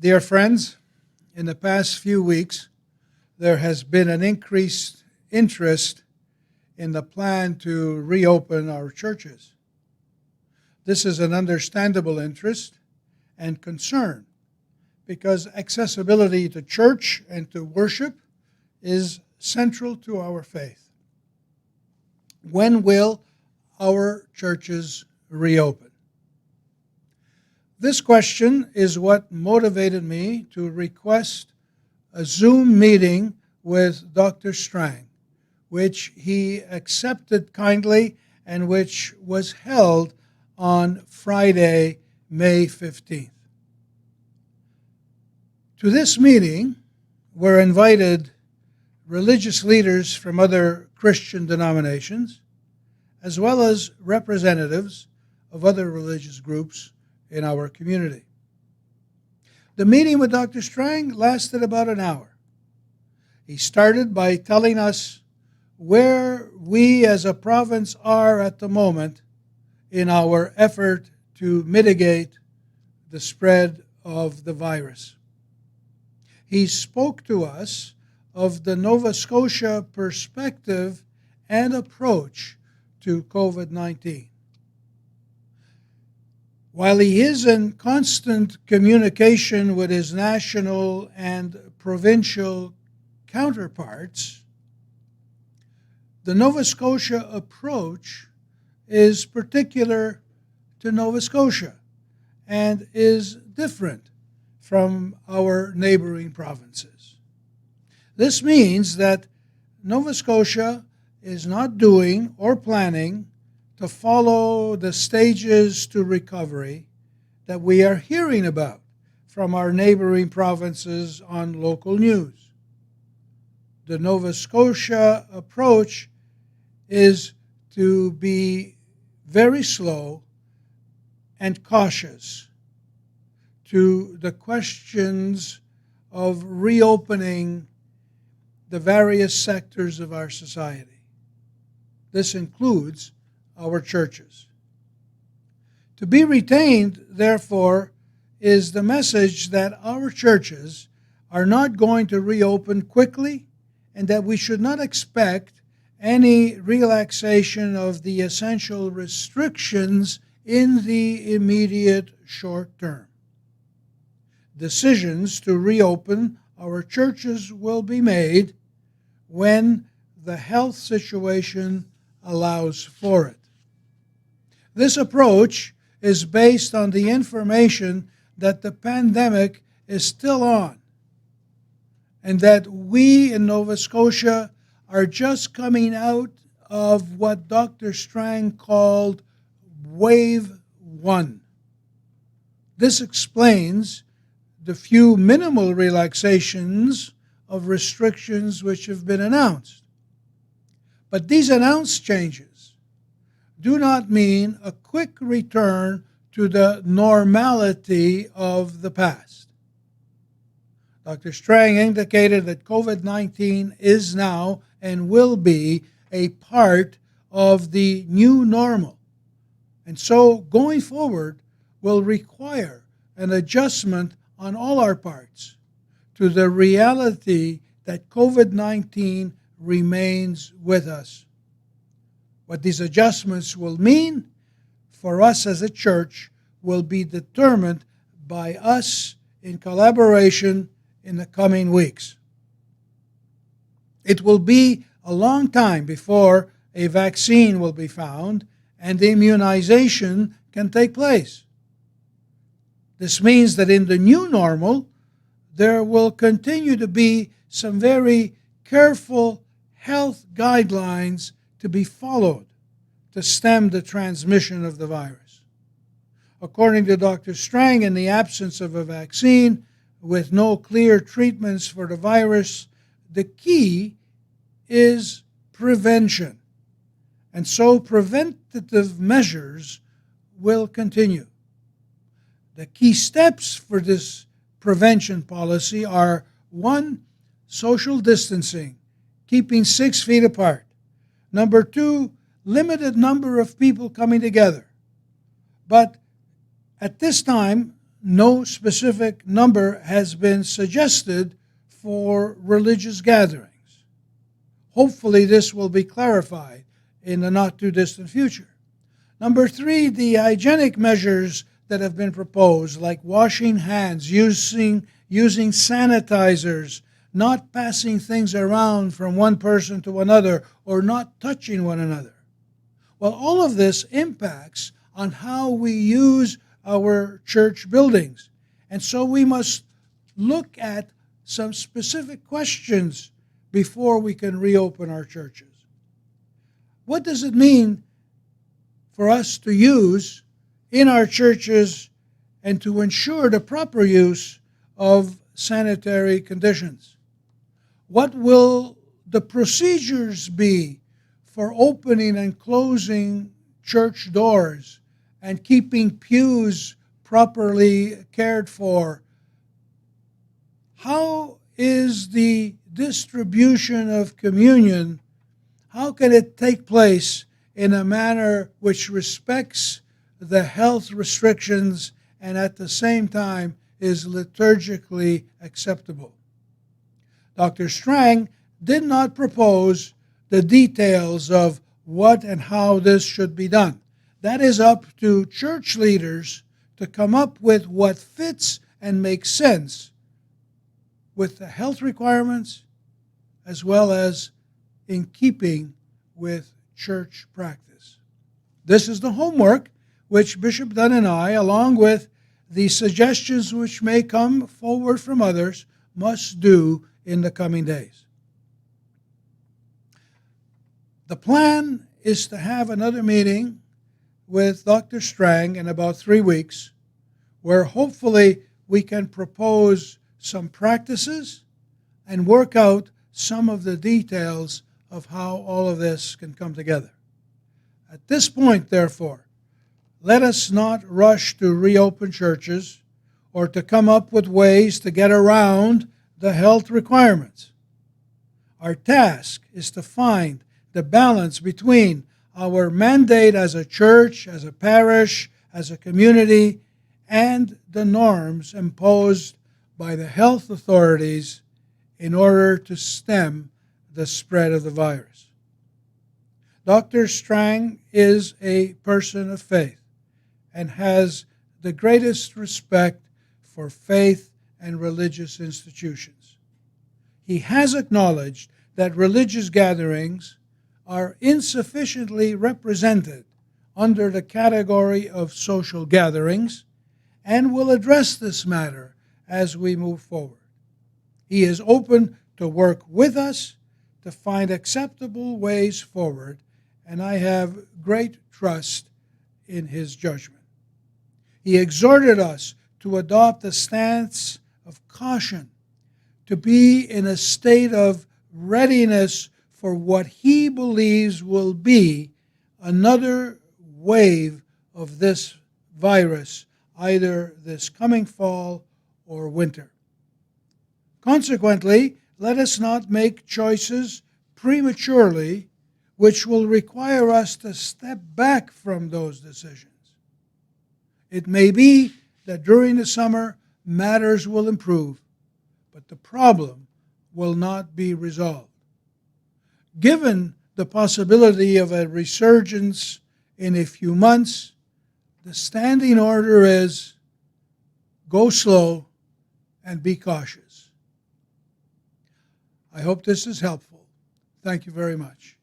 Dear friends, in the past few weeks, there has been an increased interest in the plan to reopen our churches. This is an understandable interest and concern because accessibility to church and to worship is central to our faith. When will our churches reopen? This question is what motivated me to request a Zoom meeting with Dr. Strang, which he accepted kindly and which was held on Friday, May 15th. To this meeting were invited religious leaders from other Christian denominations, as well as representatives of other religious groups in our community. The meeting with Dr. Strang lasted about an hour. He started by telling us where we as a province are at the moment in our effort to mitigate the spread of the virus. He spoke to us of the Nova Scotia perspective and approach to COVID-19. While he is in constant communication with his national and provincial counterparts, the Nova Scotia approach is particular to Nova Scotia and is different from our neighboring provinces. This means that Nova Scotia is not doing or planning to follow the stages to recovery that we are hearing about from our neighboring provinces on local news. The Nova Scotia approach is to be very slow and cautious to the questions of reopening the various sectors of our society. This includes our churches. To be retained, therefore, is the message that our churches are not going to reopen quickly and that we should not expect any relaxation of the essential restrictions in the immediate short term. Decisions to reopen our churches will be made when the health situation allows for it. This approach is based on the information that the pandemic is still on and that we in Nova Scotia are just coming out of what Dr. Strang called Wave 1. This explains the few minimal relaxations of restrictions which have been announced. But these announced changes do not mean a quick return to the normality of the past. Dr. Strang indicated that COVID-19 is now and will be a part of the new normal, and so going forward will require an adjustment on all our parts to the reality that COVID-19 remains with us. What these adjustments will mean for us as a church will be determined by us in collaboration in the coming weeks. It will be a long time before a vaccine will be found and immunization can take place. This means that in the new normal, there will continue to be some very careful health guidelines to be followed to stem the transmission of the virus. According to Dr. Strang, in the absence of a vaccine, with no clear treatments for the virus, the key is prevention. And so preventative measures will continue. The key steps for this prevention policy are 1, social distancing, keeping 6 feet apart. Number 2, limited number of people coming together. But at this time, no specific number has been suggested for religious gatherings. Hopefully this will be clarified in the not-too-distant future. Number 3, the hygienic measures that have been proposed, like washing hands, using sanitizers, not passing things around from one person to another, or not touching one another. Well, all of this impacts on how we use our church buildings. And so we must look at some specific questions before we can reopen our churches. What does it mean for us to use in our churches and to ensure the proper use of sanitary conditions? What will the procedures be for opening and closing church doors and keeping pews properly cared for? How is the distribution of communion, how can it take place in a manner which respects the health restrictions and at the same time is liturgically acceptable? Dr. Strang did not propose the details of what and how this should be done. That is up to church leaders to come up with what fits and makes sense with the health requirements as well as in keeping with church practice. This is the homework which Bishop Dunn and I, along with the suggestions which may come forward from others, must do in the coming days. The plan is to have another meeting with Dr. Strang in about 3 weeks, where hopefully we can propose some practices and work out some of the details of how all of this can come together. At this point, therefore, let us not rush to reopen churches or to come up with ways to get around the health requirements. Our task is to find the balance between our mandate as a church, as a parish, as a community, and the norms imposed by the health authorities in order to stem the spread of the virus. Dr. Strang is a person of faith and has the greatest respect for faith and religious institutions. He has acknowledged that religious gatherings are insufficiently represented under the category of social gatherings and will address this matter as we move forward. He is open to work with us to find acceptable ways forward, and I have great trust in his judgment. He exhorted us to adopt a stance of caution, to be in a state of readiness for what he believes will be another wave of this virus, either this coming fall or winter. Consequently, let us not make choices prematurely which will require us to step back from those decisions. It may be that during the summer matters will improve, but the problem will not be resolved. Given the possibility of a resurgence in a few months, the standing order is go slow and be cautious. I hope this is helpful. Thank you very much.